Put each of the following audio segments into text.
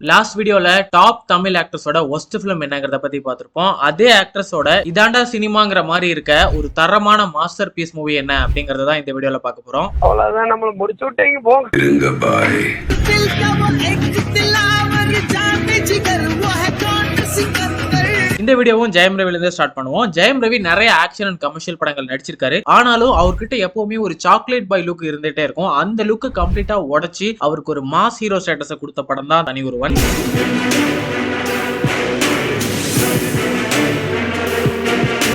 Last வீடியோல top Tamil ஆக்டர்ஸோட worst film என்னங்கறத பத்தி பார்த்திருப்போம். அதே ஆக்டர்ஸோட இதாண்டா சினிமாங்கிற மாதிரி இருக்க ஒரு தரமான மாஸ்டர் பீஸ் மூவி என்ன அப்படிங்கறத தான் இந்த வீடியோல பார்க்க போறோம். அவ்வளவுதான், நம்மள முடிச்சு விட்டீங்க போங்க. இருங்க பாய். இந்த வீடியோவும் ஜெயம் ரவில இருந்து ஸ்டார்ட் பண்ணுவோம். ஜெயம் ரவி நிறைய ஆக்ஷன் அண்ட் கமர்ஷியல் படங்கள் நடிச்சிருக்காரு. ஆனாலும் அவர்கிட்ட எப்பவுமே ஒரு சாக்லேட் பாய் லுக் இருந்துட்டே இருக்கும். அந்த லுக் கம்ப்ளீட்டா உடைச்சு அவருக்கு ஒரு மாஸ் ஹீரோ ஸ்டேட்டஸை கொடுத்த படம் தான் தனி ஒருவன்.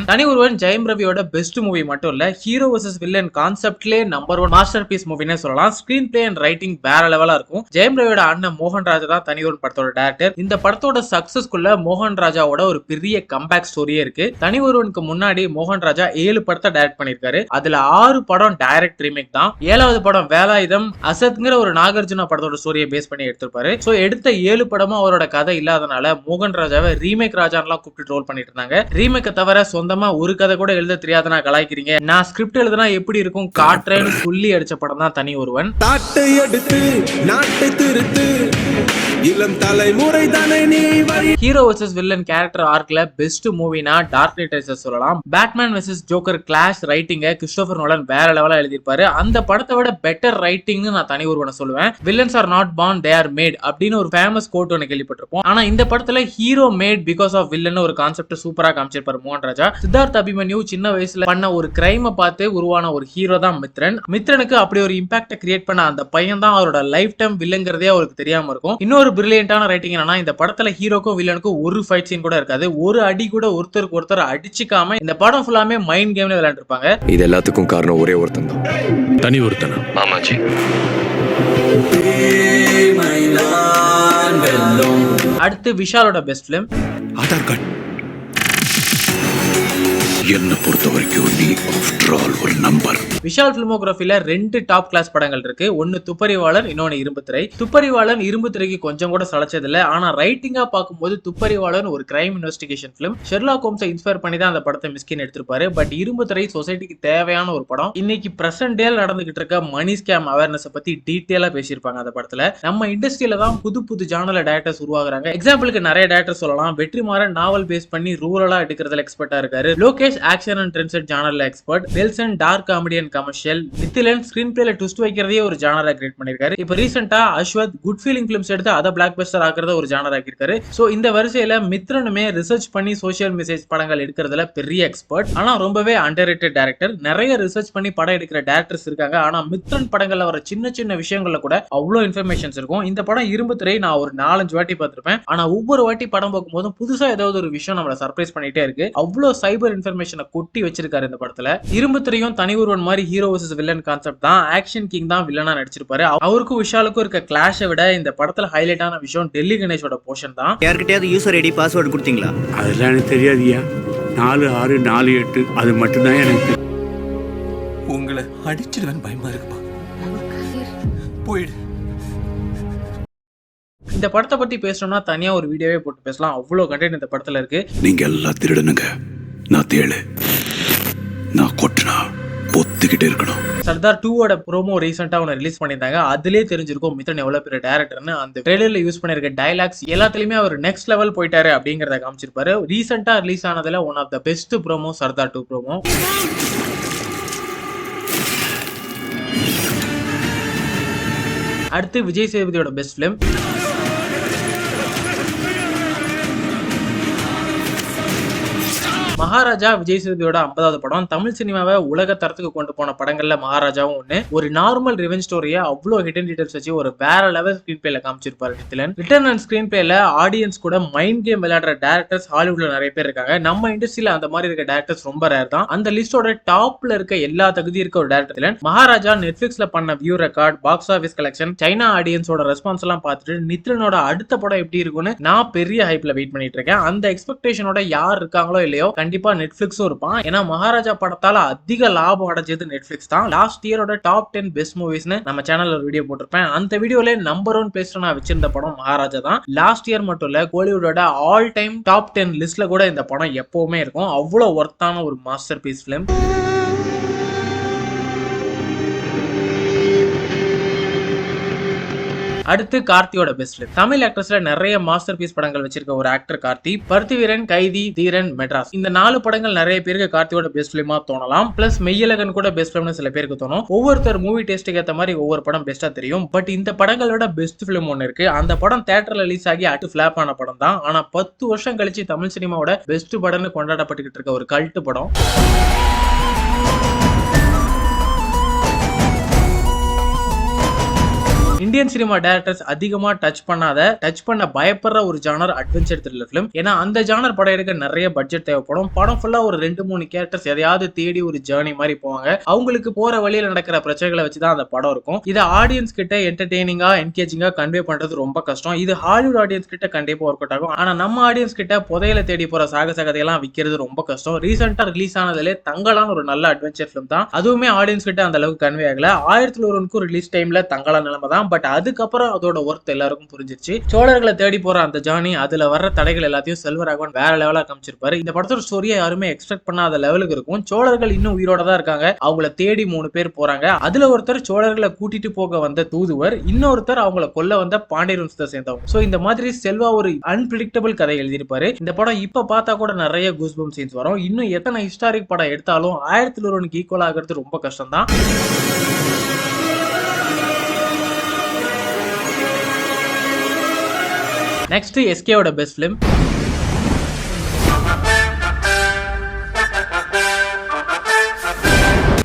தனி ஒருவன் ஜெயம் ரவியோட பெஸ்ட் மூவி மட்டும் இல்ல, ஹீரோ வர்சஸ் வில்லன் கான்செப்ட்லயே நம்பர் 1 மாஸ்டர் பீஸ் மூவினே சொல்லலாம். ஸ்கிரீன் பிளே அண்ட் ரைட்டிங் வேற லெவலா இருக்கும். ஜெயம் ரவியோட அண்ணன் மோகன் ராஜா தான் தனி ஒருவன் படத்தோட டைரக்டர். இந்த படத்தோட சக்சஸ்க்குள்ள மோகன் ராஜாவோட ஒரு பெரிய கம்பேக் ஸ்டோரியே இருக்கு. தனி ஒருவனுக்கு முன்னாடி மோகன் ராஜா 7 படத்தை டைரக்ட் பண்ணிருக்காரு. அதுல 6 படம் டைரக்ட் ரீமேக் தான். 7வது படம் வேலாயுதம் அசத்ங்கிற ஒரு நாகார்ஜுனா படத்தோட ஸ்டோரியை பேஸ் பண்ணி எடுத்திருப்பாரு. சோ எடுத்த 7 படமும் அவரோட கதை இல்லாதனால மோகன் ராஜாவை ரீமேக் ராஜான்லாம் கூப்பிட்டு ரோல் பண்ணிட்டு இருந்தாங்க. ரீமேக்கை தவிர சொந்த ஒரு கதை கூட எழுத தெரியாதனா கலாய்க்கிறீங்க, நான் ஸ்கிரிப்ட் எழுதுனா எப்படி இருக்கும் காட்டுறேன்னு சொல்லி அடிச்ச படம் தான் தனி ஒருவன். நாட்டை எடுத்து நாட்டை திருத்து இளம் தலைமுறை தானே நீ வழி. ஹீரோ வர்சஸ் வில்லன் கேரக்டர் ஆர்க்ல பெஸ்ட் மூவினா டார்க் நைட் ரைசஸ் சொல்லலாம். பேட்மேன் வர்சஸ் ஜோக்கர் கிளாஷ் ரைட்டிங்க கிறிஸ்டோபர் நோலன் வேற லெவலா எழுதியிருப்பாரு. அந்த படத்தை விட பெட்டர் ரைட்டிங்னு நான் தனி ஒருவனை சொல்லுவேன். Villains are not born, they are made அப்படின்னு ஒரு ஃபேமஸ் கோட் ஒன்று கேள்விப்பட்டிருப்போம். ஆனா இந்த படத்துல hero made because of villain ஒரு கான்செப்ட் சூப்பரா காமிச்சிருப்பாரு மோகன் ராஜா. சித்தார்த் அபிமன்யு சின்ன வயசுல பண்ண ஒரு கிரைமை பார்த்து உருவான ஒரு ஹீரோ தான் மித்ரன். மித்ரனுக்கு அப்படி ஒரு இம்பாக்ட் கிரியேட் பண்ண அந்த பையன் தான் அவரோட லைஃப் டைம் வில்லங்கிறதே அவருக்கு தெரியாம இருக்கும். இன்னொரு பிரில்லியன்டான ரைட்டிங் என்னன்னா, இந்த படத்துல ஹீரோக்கும் வில்லனுக்கும் ஒரு ஃபைட் சீன் கூட இருக்காது. ஒரு அடி கூட ஒருத்தருக்கு ஒருத்தர் அடிச்சுக்காம இந்த படம் ஃபுல்லாமே மைண்ட் கேம்ல விளையாண்டுருப்பாங்க. இது எல்லாத்துக்கும் காரணம் ஒரே ஒருத்தன் தான். தனி ஒருத்தனா? ஆமாச்சி. அடுத்து விஷாலோட பெஸ்ட் பிலிம் ஆதார் கார்டு. என்ன பொறுத்த வரைக்கும் நீ ஆஃப்டர் ஆல் ஒரு நம்பர். விஷால் பிலிமோகிராஃபில 2 டாப் கிளாஸ் படங்கள் இருக்கு. ஒன்னு துப்பறிவாளன், இன்னொன்னு இரும்புத்திரை. துப்பறிவாளன் இரும்புத்திரைக்கு கொஞ்சம் கூட சளைச்சதில்ல. ஆனா ரைட்டிங்கா பார்க்கும்போது துப்பறிவாளன் ஒரு கிரைம் இன்வெஸ்டிகேஷன் பிலிம். ஷெர்லாக் ஹோம்ஸை இன்ஸ்பயர் பண்ணி தான் அந்த படத்தை மிஸ்கின் எடுத்திருப்பாரு. பட் இரும்புத்திரை சொசைட்டிக்கு தேவையான ஒரு படம். இன்னைக்கு பிரசன்ட் டேல நடந்துகிட்டு இருக்க மணி ஸ்கேம் அவேர்னஸ் பத்தி டீட்டெயிலா பேசியிருப்பாங்க அந்த படத்துல. நம்ம இண்டஸ்ட்ரியில தான் புது புது ஜானர்ல டைரக்டர்ஸ் உருவாகுறாங்க. எக்ஸாம்பிளுக்கு நிறைய டைரக்டர் சொல்லலாம். வெற்றிமாறன் நாவல் பேஸ் பண்ணி ரூரலா எடுக்கிறதுல எக்ஸ்பர்ட்டா இருக்காரு. Lokesh action and trend set ஜானர்ல expert. Nelson dark comedy and commercial. Nithilan ஸ்கிரீன் பிளேல ட்விஸ்ட் வைக்கிறதே ஒரு ஜானரா கிரியேட் பண்ணிருக்காரு. இப்போ ரீசெண்டா அஸ்வத் குட் ஃபீலிங் பிலிம்ஸ் எடுத்து அத பிளாக் பஸ்டர் ஆக்குறத ஒரு ஜானரா ஆக்கிருக்காரு. சோ இந்த வரிசையில மித்ரனுமே ரிசர்ச் பண்ணி சோஷியல் மெசேஜ் படங்கள் எடுக்கிறதுல பெரிய எக்ஸ்பர்ட். ஆனா ரொம்பவே அண்டர்ரேட்டட் டைரக்டர். நிறைய ரிசர்ச் பண்ணி படம் எடுக்கிற டைரக்டர்ஸ் இருக்காங்க. ஆனா மித்ரன் படங்கள்ல வர சின்ன சின்ன விஷயங்கள்ல கூட அவ்வளவு இன்ஃபர்மேஷன்ஸ் இருக்கும். இந்த படம் இரும்புத்திரை நான் ஒரு 4-5 வாட்டி பார்த்திருப்பேன். ஆனா ஒவ்வொரு வாட்டி படம் பார்க்கும்போதும் புதுசா ஏதாவது ஒரு விஷயம் நம்மள சர்ப்ரைஸ் பண்ணிட்டே இருக்கு. அவ்வளவு சைபர் இன்ஃபர்மேஷனை கொட்டி வச்சிருக்காரு இந்த படத்துல. இரும்புத்திரையும் தனி ஒருவன் மாதிரி ஹீரோ வர்சஸ் வில்லன் கான்செப்ட் தான். ஆக்ஷன் கிங் தான் வில்லனா நடிச்சிருப்பாரு. அவருக்கும் விஷாலுக்கும் இருக்க கிளாஷை விட இந்த படத்துல ஹைலைட்டான விஷயம் டெல்லி கணேஷோட போர்ஷன் தான். யார்கிட்டயாவது யூசர் ஐடி பாஸ்வேர்டு கொடுத்தீங்களா? அதெல்லாம் எனக்கு தெரியாதியா. 4648 அது மட்டும்தான் எனக்கு. உங்களை அடிச்சிடுவேன் பயமா இருக்குப்பா. போயிடு. இந்த படத்தை பத்தி பேசணும்னா தனியா ஒரு வீடியோவே போட்டு பேசலாம். அவ்வளவு கண்டென்ட் இந்த படத்துல இருக்கு. நீங்க எல்லாம் திருடனுங்க. நான் தேளு. நான் கொட்டுனா பொத்துக்கிட்டே இருக்கணும். சர்தார் 2ஓட ப்ரோமோ ரீசெண்டா ஒன்று ரிலீஸ் பண்ணியிருந்தாங்க. அதுலேயே தெரிஞ்சிருக்கும் மித்ரன் எவ்வளவு பெரிய டைரக்டர்னு. அந்த ட்ரெய்லர்ல யூஸ் பண்ணிருக்க டைலாக்ஸ் எல்லாத்துலயுமே அவர் நெக்ஸ்ட் லெவல் போயிட்டாரு அப்படிங்கறத காமிச்சிருப்பாரு. ரீசெண்டா ரிலீஸ் ஆனதுல one of the best promo Sardar 2 promo. அடுத்து விஜய் சேதுபதியோட பெஸ்ட் பிலிம் மகாராஜா. விஜய் சேதுபதியோட 50வது படம். தமிழ் சினிமாவை உலக தரத்துக்கு கொண்டு போன படங்கள்ல மகாராஜாவும் ஒண்ணு. ஒரு நார்மல் ரிவெஞ்ச் ஸ்டோரியை அவ்வளவு ஹிடன் டீடைல்ஸ் வச்சு ஒரு வேற லெவல் ஸ்கிரீன் பிளேல காமிச்சிருப்பாரு நித்திலன். ரிட்டர்ன் அண்ட் ஸ்கிரீன் பிளேல ஆடியன்ஸ் கூட மைண்ட் கேம் விளையாடுற டேரக்டர்ஸ் ஹாலிவுட்ல நிறைய பேர் இருக்காங்க. நம்ம இண்டஸ்ட்ரியில அந்த மாதிரி இருக்க டேரக்டர்ஸ் ரொம்ப ரேர் தான். அந்த லிஸ்டோட டாப்ல இருக்க எல்லா தகுதி இருக்க ஒரு டேரக்டர் மகாராஜா. நெட்ஃபிளிக்ஸ்ல பண்ண view record, box office collection, China ஆடியன்ஸோட ரெஸ்பான்ஸ் எல்லாம் பார்த்துட்டு நித்திலனோட அடுத்த படம் எப்படி இருக்கும்னு நான் பெரிய ஹைப்ல வெயிட் பண்ணிட்டு இருக்கேன். அந்த எக்ஸ்பெக்டேஷனோட யார் இருக்காங்களோ இல்லையோ கண்டிப்பா நெட்ஃபிளிக்ஸும் இருப்பான். ஏன்னா மகாராஜா படத்தால அதிக லாபம் அடைஞ்சது நெட்ஃபிளிக்ஸ் தான். லாஸ்ட் இயரோட டாப் 10 பெஸ்ட் மூவிஸ்னு நம்ம சேனல்ல ஒரு வீடியோ போட்டிருப்பேன். அந்த வீடியோல நம்பர் 1 பிளேஸ்ல நான் வச்சிருந்த படம் மகாராஜா தான். லாஸ்ட் இயர் மட்டும் இல்ல, கோலிவுட்டோட ஆல் டைம் டாப் 10 லிஸ்ட்ல கூட இந்த படம் எப்பவுமே இருக்கும். அவ்வளவு ஒர்த்தான ஒரு மாஸ்டர் பீஸ் பிலிம். அடுத்து கார்த்தியோட பெஸ்ட் ஃபிலிம். தமிழ் ஆக்டர்ஸ்ல நிறைய மாஸ்டர் பீஸ் படங்கள் வச்சிருக்க ஒரு ஆக்டர் கார்த்தி. பருத்திவீரன், கைதி, தீரன், மெட்ராஸ் இந்த 4 படங்கள் நிறைய பேருக்கு கார்த்தியோட பெஸ்ட் ஃபிலிமா தோணலாம். பிளஸ் மெய்யழகன் கூட பெஸ்ட் ஃபிலிம்னு சில பேருக்கு தோணும். ஒவ்வொருத்தர் மூவி டேஸ்ட்டுக்கு ஏற்ற மாதிரி ஒவ்வொரு படம் பெஸ்டா தெரியும். பட் இந்த படங்களோட பெஸ்ட் ஃபிலிம் ஒன்னு இருக்கு. அந்த படம் தியேட்டர்ல ரிலீஸ் ஆகி அட்டு ஃபிளாப் ஆன படம் தான். ஆனா 10 வருஷம் கழிச்சு தமிழ் சினிமாவோட பெஸ்ட் படம்னு கொண்டாடப்பட்டுக்கிட்டு இருக்க ஒரு கல்ட் படம். இந்தியன் சினிமா டைரக்டர்ஸ் அதிகமா டச் பண்ண பயப்படுற ஒரு ஜானர் அட்வென்ச்சர் த்ரில்லர் ஃபிலிம். ஏன்னா அந்த ஜானர் படம் எடுக்க நிறைய பட்ஜெட் தேவைப்படும். படம் ஃபுல்லா ஒரு 2-3 கேரக்டர்ஸ் எதையாவது தேடி ஒரு ஜேர்னி மாதிரி போவாங்க. அவங்களுக்கு போற வழியில நடக்கிற பிரச்சனைகளை வச்சுதான் அந்த படம் இருக்கும். இதை ஆடியன்ஸ் கிட்ட என்டர்டெய்னிங்கா என்கேஜிங்கா கன்வே பண்றது ரொம்ப கஷ்டம். இது ஹாலிவுட் ஆடியன்ஸ் கிட்ட கண்டிப்பா ஒர்க் அவுட் ஆகும். ஆனா நம்ம ஆடியன்ஸ் கிட்ட புதையில தேடி போற சாகச கதையெல்லாம் விற்கிறது ரொம்ப கஷ்டம். ரீசெண்டா ரிலீஸ் ஆனதுல தங்கலான் ஒரு நல்ல அட்வென்ச்சர் ஃபிலிம் தான். அதுவுமே ஆடியன்ஸ் கிட்ட அந்த அளவுக்கு கன்வே ஆகல. 1001 ரிலீஸ் டைம்ல தங்கலா நிலைமை தான். பட் அதுக்கப்புறம் அதோட ஒர்த் எல்லாருக்கும் புரிஞ்சிருச்சு. சோழர்களை தேடி போற அந்த ஜானி, அதுல வர்ற தடைகள் எல்லாத்தையும் செல்வராகவன் வேற லெவலா காமிச்சிருப்பாரு. இந்த படத்தோட ஸ்டோரியை யாருமே எக்ஸ்பெக்ட் பண்ணாத லெவலுக்கு இருக்கும். சோழர்கள் இன்னும் உயிரோட தான் இருக்காங்க. அவங்கள தேடி 3 பேர் போறாங்க. அதுல ஒருத்தர் சோழர்களை கூட்டிட்டு போக வந்த தூதுவர், இன்னொருத்தர் அவங்கள கொல்ல வந்த பாண்டியர் வம்சத்தை சேர்ந்தவங்க. சோ இந்த மாதிரி செல்வா ஒரு அன்பிரிடிக்டபிள் கதை எழுதியிருப்பாரு. இந்த படம் இப்ப பார்த்தா கூட நிறைய கூஸ்பம் சீன்ஸ் வரும். இன்னும் எத்தனை ஹிஸ்டாரிக் படம் எடுத்தாலும் 1001 ஈக்குவல் ஆகிறது ரொம்ப கஷ்டம் தான். நெக்ஸ்ட் எஸ்கேவோட பெஸ்ட் ஃபிலிம்.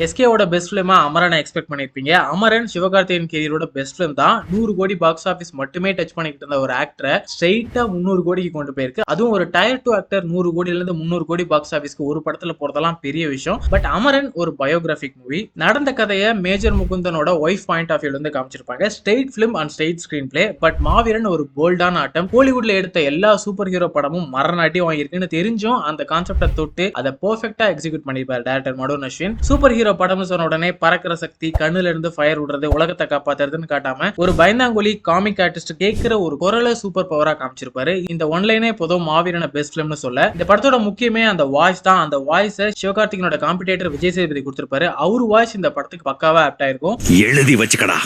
எஸ்கேவோட பெஸ்ட் ஃபிலிமா அமரனை எக்ஸ்பெக்ட் பண்ணிருப்பீங்க. அமரன் சிவகார்த்திகேயன் கேரியரோட பெஸ்ட் ஃபிலிம் தான். 100 கோடி பாக்ஸ் ஆபீஸ் மட்டுமே டச் பண்ணிக்கிட்டு இருந்த ஒரு ஆக்டரை ஸ்ட்ரெயிட்டா 300 கோடிக்கு கொண்டு போயிருக்கு. அதுவும் ஒரு டயர் 2 ஆக்டர் 100 கோடியில இருந்து 300 கோடி பாக்ஸ் ஆபீஸ்க்கு ஒரு படத்துல போறதெல்லாம் பெரிய விஷயம். பட் அமரன் ஒரு பயோகிராபிக் மூவி. நடந்த கதையை மேஜர் முகுந்தனோட ஒய்ஃப் பாயிண்ட் ஆஃப் வியூல இருந்து காமிச்சிருப்பாங்க. State film and state screen play. But மாவீரன் ஒரு போல்டான ஆட்டம். ஹாலிவுட்ல எடுத்த எல்லா சூப்பர் ஹீரோ படமும் மரணாட்டி வாங்கியிருக்குன்னு தெரிஞ்சும் அந்த கான்செப்டை தொட்டு அதை பெர்ஃபெக்ட்டா எக்ஸிக்யூட் பண்ணிருப்பாரு டைரக்டர் மனோன் அஸ்வின். சூப்பர் ஹீரோ படம் சொன்ன உடனே பறக்கிற சக்தி, கண்ணுல இருந்து ஃபயர் விடுறது, உலகத்தை காப்பாத்துறதுன்னு காட்டாம ஒரு பயந்தாங்கொலி காமிக் ஆர்டிஸ்ட் கேட்கிற ஒரு குரலை சூப்பர் பவரா காமிச்சிருப்பாரு. இந்த ஒன்லைனே போதும் மாவீரனை பெஸ்ட் ஃபிலிம்னு சொல்ல. இந்த படத்தோட முக்கியமே அந்த வாய்ஸ் தான். அந்த வாய்ஸை சிவகார்த்திகனோட காம்படிட்டர் விஜய் சேதுபதி கொடுத்திருப்பாரு. அவரு வாய்ஸ் இந்த படத்துக்கு பக்காவா ஆப்ட் ஆயிருக்கும். எழுதி வச்சுக்கடா,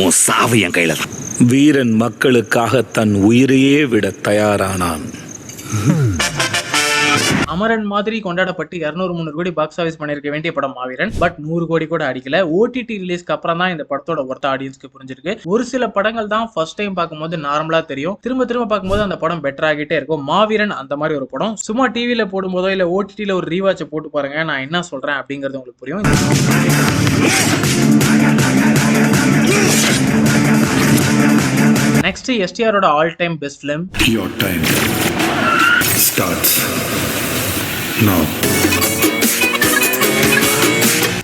உன் சாவு என் கையில தான். வீரன் மக்களுக்காக தன் உயிரையே விட தயாரானான். அமரன் மாதிரி கொண்டாடப்பட்டு 200-300 கோடி பாக்ஸ் ஆஃபீஸ் பண்ணிருக்க வேண்டிய படம் மாவீரன். பட் 100 கோடி கூட அடிக்கல. ஓடிடி ரிலீஸ்க்கு அப்புறம் தான் இந்த படத்தோட ஒர்த் ஆடியன்ஸ்க்கு புரிஞ்சிருக்கு. ஒரு சில படங்கள் தான் ஃபர்ஸ்ட் டைம் பார்க்கும்போது நார்மலா தெரியும். திரும்ப பார்க்கும்போது அந்த படம் பெட்டர் ஆகிட்டே இருக்கும். மாவீரன் அந்த மாதிரி ஒரு படம். சும்மா டிவியில போடும்போதோ இல்ல ஓடிடில ஒரு ரீவாட்சை போட்டு பாருங்க, நான் என்ன சொல்றேன் அப்படிங்கிறது உங்களுக்கு புரியும். நெக்ஸ்ட் எஸ்டிஆரோட all time best film. Your time starts now.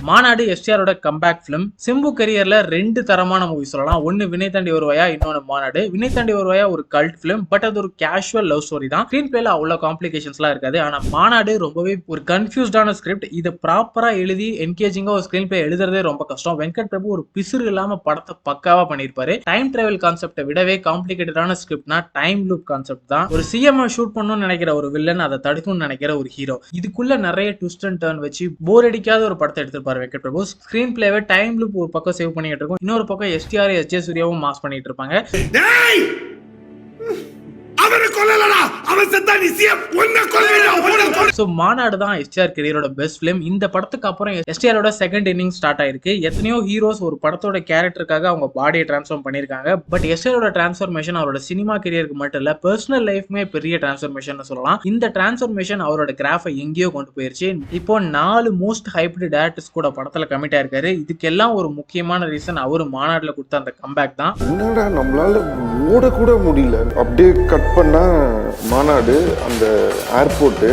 Maanaadu எஸ்டிஆரோட கம்பேக் பிலிம். சிம்பு கரியர்ல 2 தரமான மூவி சொல்லலாம். ஒன்னு வினை தாண்டி வருவாயா, இன்னொன்னு மாநாடு. வினை தாண்டி வருவாயா ஒரு கல்ட் பிலிம். பட் அது ஒரு கேஷுவல் லவ் ஸ்டோரி தான். ஸ்கிரீன் பிளேல அவ்வளவு காம்ப்ளிகேஷன்ஸ்லாம் இருக்காது. ஆனா மாநாடு ரொம்பவே ஒரு கன்ஃபியூஸ்டான ஸ்கிரிப்ட். இது ப்ராப்பரா எழுதி என்கேஜிங்கா ஒரு ஸ்கிரீன் பிளே எழுதுறதே ரொம்ப கஷ்டம். வெங்கட் பிரபு ஒரு பிசுறு இல்லாம படத்தை பக்காவா பண்ணிருப்பாரு. டைம் டிராவல் கான்செப்டை விடவே காம்ப்ளிகேட்டடான ஸ்கிரிப்ட்னா டைம் லூப் கான்செப்ட் தான். ஒரு சிஎம் ஷூட் பண்ணணும்னு நினைக்கிற ஒரு வில்லன், அதை தடுக்கணும்னு நினைக்கிற ஒரு ஹீரோ. இதுக்குள்ள நிறைய ட்விஸ்ட் அண்ட் டர்ன் வச்சு போர் அடிக்காத ஒரு படத்தை எடுத்திருப்பாரு Venkat Prabhu. Screen பிளேவை time loop ஒரு பக்கம் சேவ் பண்ணிட்டு இருக்கும், இன்னொரு பக்கம் எஸ்டிஆர் எஸ்ஜே சூர்யாவும் மாஸ் பண்ணிட்டு இருப்பாங்க. மாநாடு தான் எஸ்டிஆர் கரியரோட பெஸ்ட் பிலிம். இந்த படத்துக்கு அப்புறம் எஸ்டிஆரோட செகண்ட் இன்னிங் ஸ்டார்ட் ஆயிருக்கு. எத்தனையோ ஹீரோஸ் ஒரு படத்தோட கேரக்டருக்காக அவங்க பாடியை டிரான்ஸ்ஃபார்ம் பண்ணிருக்காங்க. பட் எஸ்டிஆரோட டிரான்ஸ்ஃபார்மேஷன் அவரோட சினிமா கரியருக்கு மட்டும் இல்ல, பர்சனல் லைஃப்மே பெரிய டிரான்ஸ்ஃபார்மேஷன் சொல்லலாம். இந்த டிரான்ஸ்ஃபார்மேஷன் அவரோட கிராஃபை எங்கேயோ கொண்டு போயிருச்சு. இப்போ 4 மோஸ்ட் ஹைப்டு டேரக்டர்ஸ் கூட படத்துல கமிட் ஆயிருக்காரு. இதுக்கெல்லாம் ஒரு முக்கியமான ரீசன் அவரு மாநாடுல கொடுத்த அந்த கம்பேக் தான். என்னடா நம்மளால ஓட கூட முடியல, அப்படியே கட் பண்ணா மாநாடு அந்த ஏர்போர்ட்,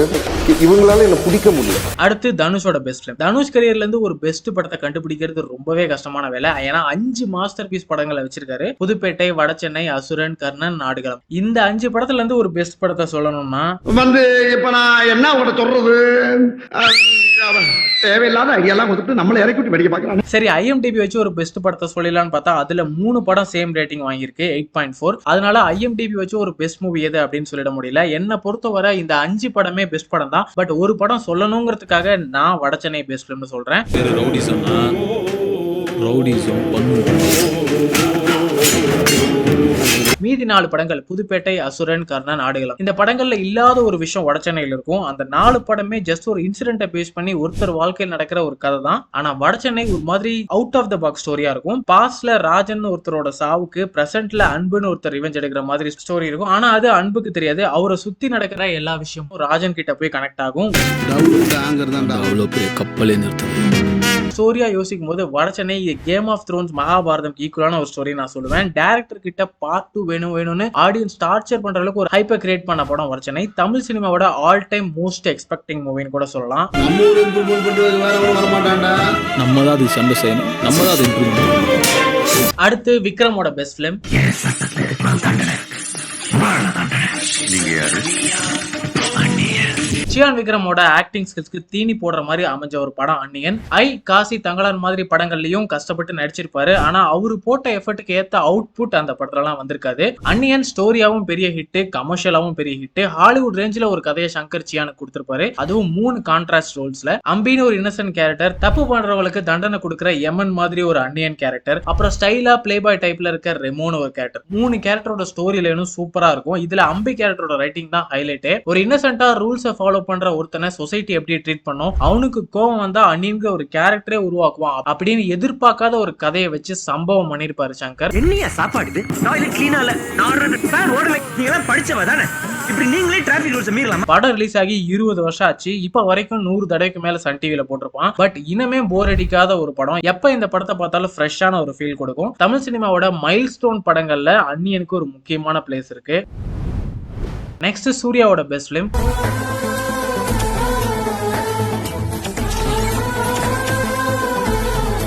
இவங்களால என்ன பிடிக்க முடியல. அடுத்து தனுஷோட பெஸ்ட் ஃபிலிம். தனுஷ் கரியர்ல இருந்து ஒரு பெஸ்ட் படத்தை கண்டுபிடிக்கிறது ரொம்பவே கஷ்டமான வேலை. ஏன்னா 5 மாஸ்டர் பீஸ் படங்களை வச்சிருக்காரு. புதுப்பேட்டை, வடசென்னை, அசுரன், கர்ணன், நாடுகளம். இந்த 5 படத்துல இருந்து ஒரு பெஸ்ட் படத்தை சொல்லணும்னா இப்ப நான் என்ன உங்கள்ட்ட சொல்றது, தேவையில்லாத ஐடியாலாம் கொடுத்துட்டு நம்மள இறக்கி விட்டு படிக்க பார்க்கறாங்க. சரி, IMDb வச்சு ஒரு பெஸ்ட் படத்தை சொல்லலாம்னு பார்த்தா அதுல 3 படம் சேம் ரேட்டிங் வாங்கியிருக்கு, 8.4. அதனால IMDb வச்சு ஒரு பெஸ்ட் மூவி எது அப்படின்னு சொல்லிட முடியல. என்ன பொறுத்தவரை இந்த 5 படமே பெஸ்ட் படம் தான். பட் ஒரு படம் சொல்லணுங்கிறதுக்காக நான் வடசென்னை பெஸ்ட் ஃபிலிம்னு சொல்றேன். ரவுடிசம் பண்ணுவோம். மீதி 4 படங்கள் புதுப்பேட்டை, அசுரன், கர்ணன், ஆடுகளம். இந்த படங்கள்ல இல்லாத ஒரு விஷயம் வடசென்னையில இருக்கும். அந்த 4 படமே ஜஸ்ட் ஒரு இன்சிடென்ட்டை பேஸ் பண்ணி ஒருத்தர் வாழ்க்கையில் நடக்கிற ஒரு கதை தான். ஆனா வடசென்னை ஒரு மாதிரி அவுட் ஆஃப் த பாக்ஸ் ஸ்டோரியா இருக்கும். பாஸ்ட்ல ராஜன் ஒருத்தரோட சாவுக்கு பிரசன்ட்ல அன்புன்னு ஒருத்தர் ரிவெஞ்ச் எடுக்கிற மாதிரி ஸ்டோரி இருக்கும். ஆனா அது அன்புக்கு தெரியாது. அவரை சுத்தி நடக்கிற எல்லா விஷயமும் ராஜன் கிட்ட போய் கனெக்ட் ஆகும். அவ்வளவு பெரிய கப்பலே நிறுத்தும். ஸ்டோரியா யோசிக்கும் போது Vada Chennai game of thrones Mahabharatam ஈக்குவலான ஒரு ஸ்டோரி நான் சொல்லுவேன். டைரக்டர் கிட்ட பார்ட் 2 வேணும்னு ஆடியன்ஸ் டார்ச்சர் பண்ற அளவுக்கு ஒரு ஹைப்பர் கிரியேட் பண்ண படம் வடசென்னை. தமிழ் சினிமாவோட ஆல் டைம் மோஸ்ட் எக்ஸ்பெக்டிங் மூவின்னு கூட சொல்லலாம். நம்ம தான் அது சண்டை செய்யணும், நம்ம தான் அது இம்ப்ரூவ் பண்ணணும். அடுத்து விக்ரமோட பெஸ்ட் பிலிம். சியான் விக்ரமோட ஆக்டிங் ஸ்கில்ஸ்க்கு தீனி போடுற மாதிரி அமைஞ்ச ஒரு படம் அன்னியன். காசி, தங்கலான் மாதிரி படங்கள்லயும் கஷ்டப்பட்டு நடிச்சிருப்பாரு. ஆனா அவரு போட்ட எஃபர்ட்டுக்கு ஏத்த அவுட்புட் அந்த படத்துலலாம் வந்திருக்காது. அன்னியன் ஸ்டோரியாவும் பெரிய ஹிட், கமர்ஷியலாவும் பெரிய ஹிட். ஹாலிவுட் ரேஞ்சில ஒரு கதையை சங்கர் சியானுக்கு கொடுத்திருப்பாரு. அதுவும் 3 கான்ட்ராஸ்ட் ரோல்ஸ்ல. அம்பின்னு ஒரு இன்னசென்ட் கேரக்டர், தப்பு பண்றவங்களுக்கு தண்டனை கொடுக்குற யமன் மாதிரி ஒரு அன்னியன் கேரக்டர், அப்புறம் ஸ்டைலா பிளே பாய் டைப்ல இருக்க ரெமோன் ஒரு கேரக்டர். 3 கேரக்டரோட ஸ்டோரி லைனும் சூப்பரா இருக்கும். இதுல அம்பி கேரக்டரோட ரைட்டிங் தான் ஹைலைட். ஒரு இன்னசென்ட்டா ரூல்ஸை ஃபாலோ பண்ற ஒருத்தனை சொசைட்டி எப்படி ட்ரீட் பண்ணும், அவனுக்கு கோபம் வந்தா அன்னியன்கிற ஒரு கேரக்டரே உருவாக்குவான் அப்படின்னு எதிர்பார்க்காத ஒரு கதையை வச்சு சம்பவம் பண்ணிருப்பாரு சங்கர். என்னையா சாப்பாடு டாய்லெட் கிளீனா இல்ல நான் சார் ஓடல நீங்க எல்லாம் படிச்சவ தானே இப்படி நீங்களே டிராஃபிக் ரூல்ஸ் மீறலாம். படம் ரிலீஸ் ஆகி 20 வருஷம் ஆச்சு. இப்ப வரைக்கும் 100 தடவைக்கு மேல சன் டிவில போட்டிருப்பான். பட் இனிமே போர் அடிக்காத ஒரு படம். எப்ப இந்த படத்தை பார்த்தாலும் ஃப்ரெஷ்ஷான ஒரு ஃபீல் கொடுக்கும். தமிழ் சினிமாவோட மைல்ஸ்டோன் படங்கள்ல அன்னியனுக்கு ஒரு முக்கியமான பிளேஸ் இருக்கு. நெக்ஸ்ட் சூர்யாவோட பெஸ்ட் பிலிம்.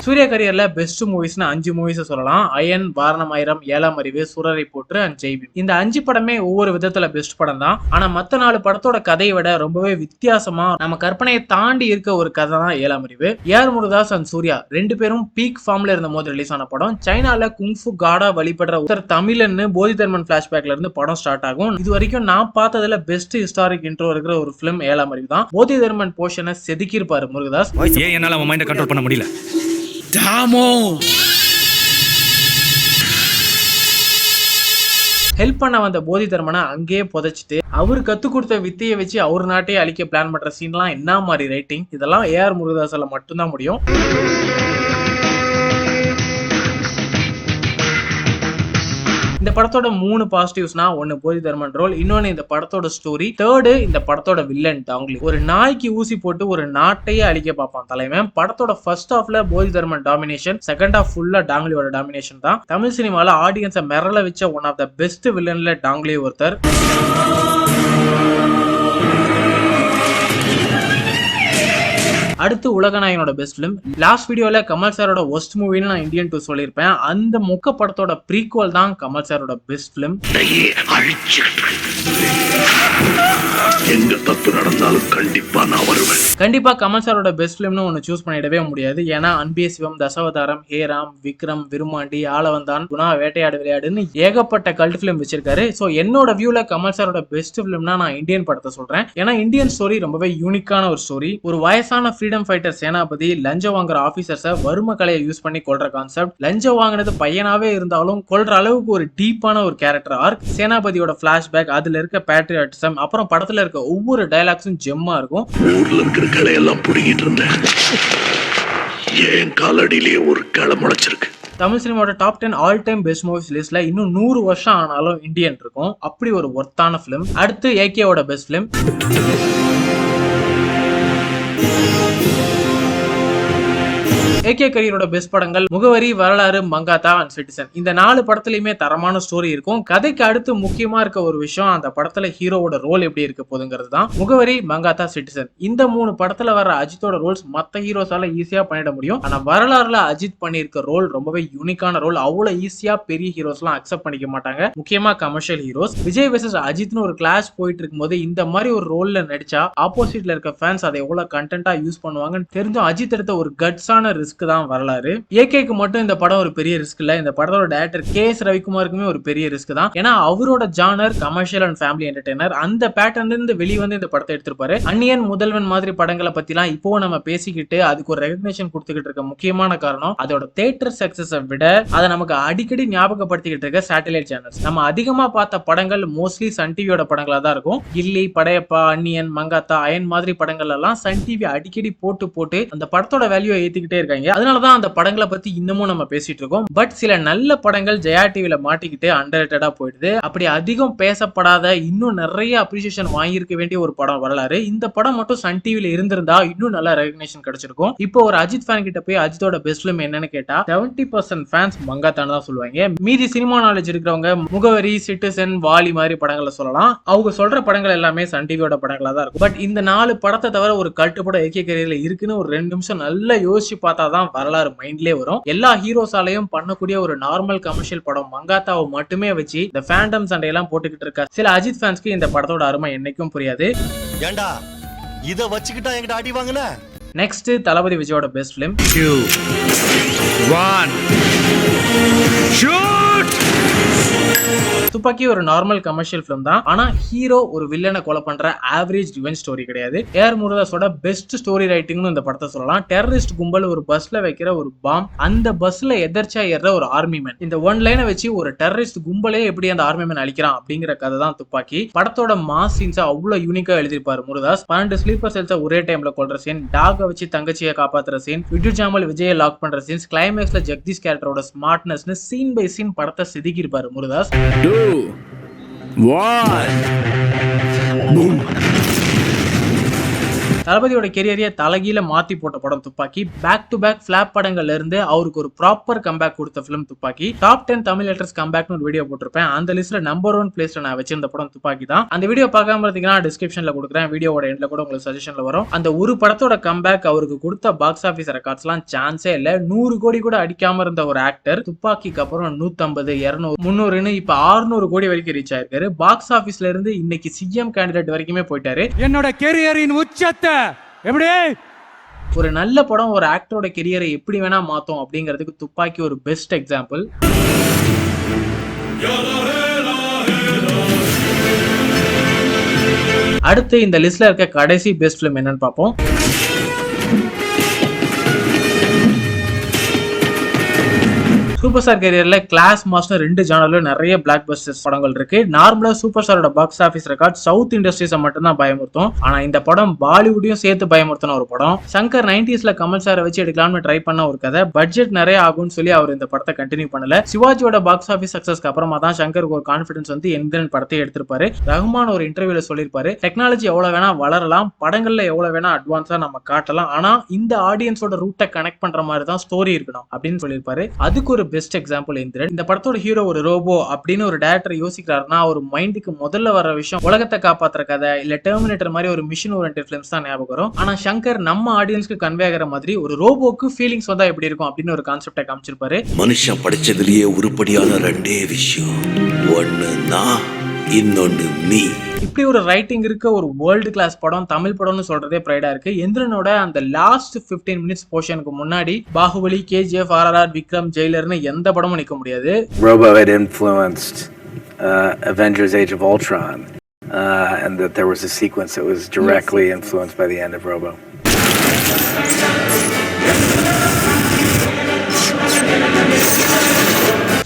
சூர்யா கரியர்ல பெஸ்ட் மூவிஸ்னு 5 மூவிஸ் சொல்லலாம். அயன், வாரணமாயிரம், 7ஆம் அறிவு, சூரரை போற்று அண்ட் ஜெய்பீம். இந்த 5 படமே ஒவ்வொரு விதத்துல பெஸ்ட் படம் தான். ஆனா மத்த 4 படத்தோட கதையை விட ரொம்பவே வித்தியாசமா நம்ம கற்பனையை தாண்டி இருக்க ஒரு கதை தான் 7ஆம் அறிவு. ஏஆர் முருகதாஸ் அண்ட் சூர்யா 2 பேரும் பீக் ஃபார்ம்ல இருந்த போது ரிலீஸ் ஆன படம். சைனால குங்ஃபு காடா வழிபடுற ஒருத்தர் தமிழன்னு போதிதர்மன் பிளாஷ்பேக்ல இருந்து படம் ஸ்டார்ட் ஆகும். இது வரைக்கும் நான் பார்த்ததுல பெஸ்ட் ஹிஸ்டாரிக் இன்ட்ரோ இருக்கிற ஒரு பிலிம் 7ஆம் அறிவு தான். போதிதர்மன் போர்ஷனை செதுக்கி இருப்பாரு முருகதாஸ். ஏன் என்னால அவன் மைண்ட கண்ட்ரோல் பண்ண முடியல. ஹெல்ப் பண்ண வந்த போதிதர்மனை அங்கேயே புதைச்சிட்டு அவரு கத்து கொடுத்த வித்தையை வச்சு அவர் நாட்டையே அழிக்க பிளான் பண்ற சீன்லாம் என்ன மாதிரி ரைட்டிங். இதெல்லாம் ஏஆர் முருகதாஸால மட்டும்தான் முடியும். இந்த படத்தோட 3 பாசிட்டிவ்ஸ்னா, 1 போதிதர்மன் ரோல், இன்னொன்னு இந்த படத்தோட ஸ்டோரி, 3 இந்த படத்தோட வில்லன் டாங்லி. ஒரு நாய்க்கு ஊசி போட்டு ஒரு நாட்டையே அழிக்க பார்ப்பான் தலைவன். படத்தோட ஃபர்ஸ்ட் ஹாஃப்ல போதிதர்மன் டாமினேஷன், செகண்ட் ஹாஃப் ஃபுல்லா டாங்லியோட டாமினேஷன் தான். தமிழ் சினிமால ஆடியன்ஸை மிரள வச்ச ஒன் ஆஃப் த பெஸ்ட் வில்லன்ல டாங்லி ஒருத்தர். அடுத்து உலகநாயகனோட பெஸ்ட் பிலிம். லாஸ்ட் வீடியோல கமல் சாரோட ஒஸ்ட் மூவின்னு நான் இந்தியன் 2 சொல்லியிருப்பேன். அந்த மொக்க படத்தோட ப்ரீக்வல் தான் கமல் சாரோட பெஸ்ட் பிலிம். எங்க தப்பு நடந்தாலும் கண்டிப்பா நான் வருவேன். கண்டிப்பா கமல் சாரோட பெஸ்ட் பிலிம்னு ஒன்னு சூஸ் பண்ணிடவே முடியாது. ஏன்னா அன்பிய சிவம், தசாவதாரம், ஹேராம், விக்ரம், விருமாண்டி, ஆளவந்தான், குணா, வேட்டையாடு விளையாடுன்னு ஏகப்பட்ட கல்ட் பிலிம் வச்சிருக்காரு. சோ என்னோட வியூல கமல் சாரோட பெஸ்ட் பிலிம்னா நான் இந்தியன் படத்தை சொல்றேன். ஏன்னா இந்தியன் ஸ்டோரி ரொம்பவே யூனிக்கான ஒரு ஸ்டோரி. ஒரு வயசான ஃப்ரீடம் ஃபைட்டர் சேனாபதி லஞ்சம் வாங்குற ஆபீசர்ஸை வறும கலையை யூஸ் பண்ணி கொல்ற கான்செப்ட். லஞ்சம் வாங்கினது பையனாவே இருந்தாலும் கொல்ற அளவுக்கு ஒரு டீப்பான ஒரு கேரக்டர் ஆர்க். சேனாபதியோட பிளாஷ்பேக், அதுல இருக்க பேட்ரியாட்டிசம், அப்புறம் படத்துல இருக்க ஒவ்வொரு டயலாக்ஸும் ஜெம்மா இருக்கும். ஊர்ல இருக்கிற கலையெல்லாம் புடிங்கிட்டு இருந்தேன், என் காலடியிலேயே ஒரு களை முளைச்சிருக்கு. தமிழ் சினிமாவோட top 10 all time best movies லிஸ்ட்ல இன்னும் 100 வருஷம் ஆனாலும் இந்தியன் இருக்கும். அப்படி ஒரு ஒர்த்தான பிலிம். அடுத்து ஏகேவோட பெஸ்ட் பிலிம். ஏகே கரியரோட பெஸ்ட் படங்கள் முகவரி, வரலாறு, மங்காத்தா அண்ட் சிட்டிசன். இந்த 4 படத்துலயுமே தரமான ஸ்டோரி இருக்கும். கதைக்கு அடுத்து முக்கியமா இருக்க ஒரு விஷயம் அந்த படத்துல ஹீரோவோட ரோல் எப்படி இருக்க போகுதுங்கிறது தான். முகவரி, மங்காத்தா, சிட்டிசன் இந்த 3 படத்துல வர அஜித்தோட ரோல்ஸ் மத்த ஹீரோஸால ஈஸியா பண்ணிட முடியும். ஆனா வரலாறுல அஜித் பண்ணிருக்க ரோல் ரொம்பவே யூனிக்கான ரோல். அவ்வளவு ஈஸியா பெரிய ஹீரோஸ் எல்லாம் அக்செப்ட் பண்ணிக்க மாட்டாங்க, முக்கியமா கமர்ஷியல் ஹீரோஸ். விஜய் வெர்சஸ் அஜித்னு ஒரு கிளாஸ் போயிட்டு இருக்கும்போது இந்த மாதிரி ஒரு ரோல்ல நடிச்சா ஆப்போசிட்ல இருக்க ஃபேன்ஸ் அதை எவ்வளவு கண்டென்ட்டா யூஸ் பண்ணுவாங்கன்னு தெரிஞ்சும் அஜித் எடுத்த ஒரு கட்ஸான ரிஸ்க் ரிஸ்க் தான் வரலாறு. ஏகேக்கு மட்டும் இந்த படம் ஒரு பெரிய ரிஸ்க் இல்ல, இந்த படத்தோட டைரக்டர் KS ரவிக்குமாருக்குமே ஒரு பெரிய ரிஸ்க் தான். ஏன்னா அவரோட genre commercial and family entertainer, அந்த பேட்டர்ன்ல இருந்து வெளியே வந்து இந்த படத்தை எடுத்திருப்பாரு. அந்நியன், முதல்வன் மாதிரி படங்களை பத்திலாம் இப்போ நம்ம பேசிக்கிட்டு அதுக்கு ஒரு ரெகக்னிஷன் கொடுத்துக்கிட்டு இருக்க முக்கியமான காரணம் அதோட தியேட்டர் சக்சஸை விட அதை நமக்கு அடிக்கடி ஞாபகப்படுத்திக்கிட்டு இருக்க சேட்டலைட் சேனல்ஸ். நம்ம அதிகமா பார்த்த படங்கள் மோஸ்ட்லி சன் டிவியோட படங்களா தான் இருக்கும். கில்லி, படையப்பா, அந்நியன், மங்காத்தா, அயன் மாதிரி படங்கள் எல்லாம் சன் டிவி அடிக்கடி போட்டு அந்த படத்தோட வேல்யூ ஏத்திக்கிட்டே இருக்காங்க. அதனாலதான் அந்த படங்களை பத்தி இன்னமும் நம்ம பேசிட்டு இருக்கோம். பட் சில நல்ல படங்கள் ஜெயா டிவில மாட்டிக்கிட்டு அண்டர்ரேட்டடா போயிடுது. அப்படி அதிகம் பேசப்படாத இன்னும் நிறைய அப்ரிசியேஷன் வாங்கியிருக்க வேண்டிய ஒரு படம் வரலாறு. இந்த படம் மட்டும் சன் டிவில இருந்திருந்தா இன்னும் நல்ல ரெகக்னிஷன் கிடைச்சிருக்கும். இப்போ ஒரு அஜித் ஃபேன் கிட்ட போய் அஜித்தோட பெஸ்ட் ஃபிலிம் என்னன்னு கேட்டா 70% ஃபேன்ஸ் மங்காத்தான் தான் சொல்லுவாங்க. மீதி சினிமா நாலேஜ் இருக்கிறவங்க முகவரி, சிட்டிசன், வாலி மாதிரி படங்களை சொல்லலாம். அவங்க சொல்ற படங்கள் எல்லாமே சன் டிவியோட படங்களா தான் இருக்கும். பட் இந்த 4 படத்தை தவிர ஒரு கல்ட்டு படம் ஏகே கரியர்ல இருக்குன்னு ஒரு 2 நிமிஷம் நல்லா யோசிச்சு பார்த்தா தான் வரலாறு மைண்ட்லயே வரும். எல்லா ஹீரோஸாலையும் பண்ணக்கூடிய ஒரு நார்மல் கமர்ஷியல் படம் மங்காத்தாவை மட்டுமே வச்சு இந்த ஃபேண்டம் சண்டையெல்லாம் போட்டுக்கிட்டு இருக்க சில அஜித் ஃபேன்ஸ்க்கு இந்த படத்தோட அருமை என்னைக்கும் புரியாது. ஏண்டா இத வச்சுக்கிட்டா என்கிட்ட அடி வாங்குன. நெக்ஸ்ட் தளபதி விஜயோட பெஸ்ட் ஃபிலிம் 2 1 ஷூட். துப்பாக்கி ஒரு நார்மல் கமர்ஷியல் ஃபிலிம் தான். ஆனா ஹீரோ ஒரு வில்லனை கொலை பண்ற ஆவரேஜ் ரிவெஞ்ச் ஸ்டோரி கிடையாது. ஏஆர் முருகதாஸோட பெஸ்ட் ஸ்டோரி ரைட்டிங்னு இந்த படத்தை சொல்லலாம். டெரரிஸ்ட் கும்பல் ஒரு பஸ்ல வைக்கிற ஒரு பாம், அந்த பஸ்ல எதர்ச்சியா ஏற ஒரு ஆர்மி மேன், இந்த ஒன் லைனை வச்சு ஒரு டெரரிஸ்ட் கும்பலே எப்படி அந்த ஆர்மி மேன் அழிக்கிறான் அப்படிங்கிற கதை தான் துப்பாக்கி. படத்தோட மாஸ் சீன்ஸ் அவ்வளவு யூனிக்கா எழுதிருப்பாரு முருகதாஸ். 12 ஸ்லீப்பர் செல்ஸை ஒரே டைம்ல கொல்ற சீன், டாக வச்சு தங்கச்சியை காப்பாத்துற சீன், விட்டு ஜாமல் விஜயை லாக் பண்ற சீன்ஸ், கிளைமேக்ஸ்ல ஜெகதீஷ் கேரக்டரோட ஸ்மார்ட்னஸ்னு சீன் பை சீன் படத்தை செதுக்கி இருப்பாரு முருகதாஸ். 2 1 பூம். தளபதியோட கெரியரையே தலைகீழ மாத்தி போட்ட படம் துப்பாக்கி. பேக் டு பேக் ஃபிளாப் படங்கள்ல இருந்து அவருக்கு ஒரு ப்ராப்பர் கம்பேக் கொடுத்த ஃபிலிம் துப்பாக்கி. டாப் 10 தமிழ் ஆக்டர்ஸ் கம்பேக்னு ஒரு வீடியோ போட்டிருப்பேன். அந்த லிஸ்ட்ல நம்பர் 1 பிளேஸ்ல நான் வச்சிருந்த படம் துப்பாக்கி தான். அந்த வீடியோ பார்க்காம இருந்தீங்கன்னா டிஸ்கிரிப்ஷன்ல கொடுக்குறேன், வீடியோட எண்ட்ல கூட உங்களுக்கு சஜஷன்ல வரும். அந்த ஒரு படத்தோட கம்பேக் அவருக்கு கொடுத்த பாக்ஸ் ஆபீஸ் ரெக்கார்ட்ஸ்லாம் சான்ஸே இல்ல. 100 கோடி கூட அடிக்காம இருந்த ஒரு ஆக்டர் துப்பாக்கிக்கு அப்புறம் 150, 200, 300ன்னு இப்ப 600 கோடி வரைக்கும் ரீச் ஆயிருக்காரு. பாக்ஸ் ஆபீஸ்ல இருந்து இன்னைக்கு சிஎம் கேண்டிடேட் வரைக்குமே போயிட்டாரு. என்னோட கெரியரின் உச்சத்தை எப்படி ஒரு நல்ல படம் ஒரு ஆக்டரோட கெரியரை எப்படி வேணா மாத்தும் அப்படிங்கிறதுக்கு துப்பாக்கி ஒரு பெஸ்ட் எக்ஸாம்பிள். அடுத்து இந்த லிஸ்ட்ல இருக்க கடைசி பெஸ்ட் ஃபிலிம் என்னன்னு பார்ப்போம். சூப்பர் ஸ்டார் கரியர்ல கிளாஸ் மாஸ்டர் 2 ஜானர்ல நிறைய பிளாக் பஸ்டர்ஸ் படங்கள் இருக்கு. நார்மலா சூப்பர் ஸ்டாரோட பாக்ஸ் ஆபீஸ் ரெக்கார்ட் சவுத் இண்டஸ்ட்ரீஸை மட்டும் தான் பயமுறுத்தும். ஆனா இந்த படம் பாலிவுட்டையும் சேர்த்து பயமுறுத்தின ஒரு படம். சங்கர் 90ஸ்ல கமல் சாரை வச்சு எடுக்கலாம்னு ட்ரை பண்ண ஒரு கதை. பட்ஜெட் நிறைய ஆகும்னு சொல்லி அவர் இந்த படத்தை கண்டினியூ பண்ணல. சிவாஜியோட பாக்ஸ் ஆபீஸ் சக்சஸ்க்கு அப்புறமா தான் சங்கருக்கு ஒரு கான்பிடன்ஸ் வந்து எந்திரன் படத்தை எடுத்திருப்பாரு. ரஹ்மான் ஒரு இன்டர்வியூல சொல்லியிருப்பாரு, டெக்னாலஜி எவ்வளவு வேணா வளரலாம், படங்கள்ல எவ்வளவு வேணா அட்வான்ஸா நம்ம காட்டலாம், ஆனா இந்த ஆடியன்ஸோட ரூட்டை கனெக்ட் பண்ற மாதிரி தான் ஸ்டோரி இருக்கணும் அப்படின்னு சொல்லியிருப்பாரு. அதுக்கு ஒரு பெஸ்ட் எக்ஸாம்பிள் இந்திரன். இந்த படத்தோட ஹீரோ ஒரு ரோபோ அப்படின்னு ஒரு டைரக்டர் யோசிக்கிறாருன்னா அவர் மைண்டுக்கு முதல்ல வர விஷயம் உலகத்தை காப்பாத்துற கதை இல்ல டெர்மினேட்டர் மாதிரி ஒரு மிஷன் ஓரியன்டட் ஃபிலிம்ஸ் தான் ஞாபகம் வரும். ஆனா சங்கர் நம்ம ஆடியன்ஸ்க்கு கன்வே ஆகிற மாதிரி ஒரு ரோபோக்கு ஃபீலிங்ஸ் வந்தா எப்படி இருக்கும் அப்படின்னு ஒரு கான்செப்டை காமிச்சிருப்பாரு. மனுஷன் படிச்சதுலயே உருப்படியான 2 விஷயம், ஒன்னு நான், இன்னொன்னு நீ. இப்படி ஒரு ரைட்டிங் இருக்க ஒரு வேர்ல்டு கிளாஸ் படம் தமிழ் படம்னு சொல்றதே பிரைடா இருக்கு. எந்திரனோட அந்த லாஸ்ட் 15 மினிட்ஸ் போர்ஷனுக்கு முன்னாடி பாகுபலி, KGF, RRR, விக்ரம், ஜெயிலர்னு எந்த படமும் நிக்க முடியாது. Robo had influenced Avengers Age of Ultron and that there was a sequence that was directly influenced by the end of Robo.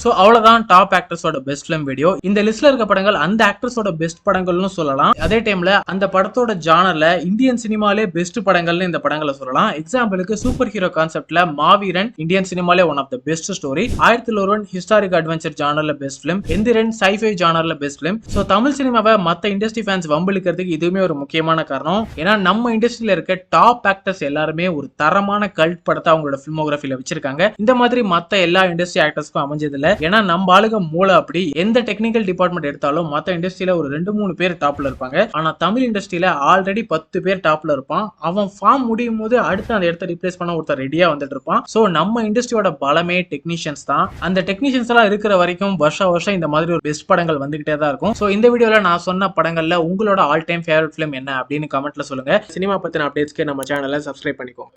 So அவ்வளவுதான் டாப் ஆக்டர்ஸோட பெஸ்ட் ஃபிலிம் வீடியோ. இந்த லிஸ்ட்ல இருக்க படங்கள் அந்த ஆக்டர்ஸோட பெஸ்ட் படங்கள்னு சொல்லலாம். அதே டைம்ல அந்த படத்தோட ஜானர்ல இந்தியன் சினிமாலே பெஸ்ட் படங்கள்னு இந்த படங்களை சொல்லலாம். எக்ஸாம்பிளுக்கு சூப்பர் ஹீரோ கான்செப்ட்ல மாவீரன் இந்தியன் சினிமாலே one of the best story. 1001 historic adventure ஜானர்ல பெஸ்ட் ஃபிலிம். எந்திரன் சைஃபை ஜானர்ல பெஸ்ட் ஃபிலிம். சோ தமிழ் சினிமாவை மத்த இண்டஸ்ட்ரி ஃபேன்ஸ் வம்பிழுக்கிறதுக்கு இதுவுமே ஒரு முக்கியமான காரணம். ஏன்னா நம்ம இண்டஸ்ட்ரியில இருக்க டாப் ஆக்டர்ஸ் எல்லாருமே ஒரு தரமான கல்ட் படத்தை அவங்களோட ஃபிலிமோகிராஃபில வச்சிருக்காங்க. இந்த மாதிரி மத்த எல்லா இண்டஸ்ட்ரி ஆக்டர்ஸ்க்கும் அமைஞ்சதில்ல. ஏன்னா நம்ம ஆளுங்க மூளை அப்படி. எந்த டெக்னிக்கல் டிபார்ட்மெண்ட் எடுத்தாலும் மத்த இண்டஸ்ட்ரியில ஒரு 2-3 பேர் டாப்ல இருப்பாங்க. ஆனா தமிழ் இண்டஸ்ட்ரியில ஆல்ரெடி 10 பேர் டாப்ல இருப்பான். அவன் ஃபார்ம் முடியும் போது அடுத்து அந்த இடத்த ரிப்ளேஸ் பண்ண ஒருத்தர் ரெடியா வந்துட்டு இருப்பான். சோ நம்ம இண்டஸ்ட்ரியோட பலமே டெக்னீஷியன்ஸ் தான். அந்த டெக்னீஷியன்ஸ் எல்லாம் இருக்கிற வரைக்கும் வருஷம் இந்த மாதிரி ஒரு பெஸ்ட் படங்கள் வந்துகிட்டே தான் இருக்கும். சோ இந்த வீடியோல நான் சொன்ன படங்கள்ல உங்களோட ஆல் டைம் ஃபேவரட் ஃபிலிம் என்ன அப்படின்னு கமெண்ட்ல சொல்லுங்க. சினிமா பத்தின அப்டேட்ஸ்க்கு நம்ம சேனலை சப்ஸ்கிரைப் பண்ணிக்கோங்க.